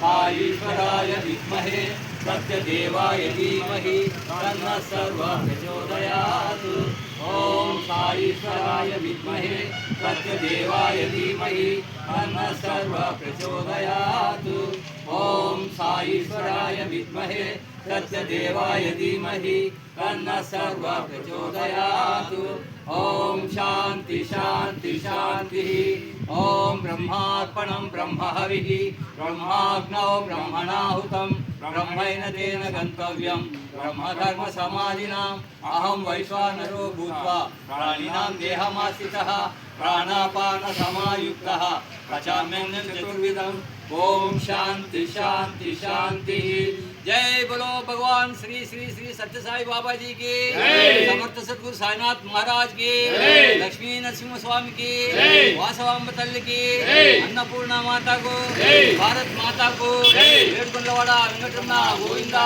साईश्वराय विद्महे सत्यदेवाय धीमहि तन्नः सर्वः प्रचोदयात्। ओम साईश्वराय विद्महे सत्यदेवाय धीमहि तन्नः सर्वः प्रचोदयात्। ओम साईश्वराय विद्महे सत्यदेवाय धीमहि तन्नः सर्वः प्रचोदयात्। ओम शांति शांति शांति। ओम ब्रह्मार्पणं ब्रह्महविः ब्रह्माग्नौ ब्रह्मणाहुतं ब्रह्मैन तेन गन्तव्यं ब्रह्मकर्म समाधिनाम् अहं वैश्वानरो भूत्वा प्राणिनां देहमाश्रितः प्राणापान समायुक्तः पचाम्यन्नं चतुर्विधम्। ओम शांति शांति शांति। जय बोलो भगवान श्री श्री श्री सत्य साई बाबा जी की, समर्थ सदगुरु साईनाथ महाराज की, लक्ष्मी नरसिंह स्वामी की, वासवांब तल्ली की, अन्नपूर्णा माता को, भारत माता को, वेडगొండవాడ వెంకటరమణ గోవిందా।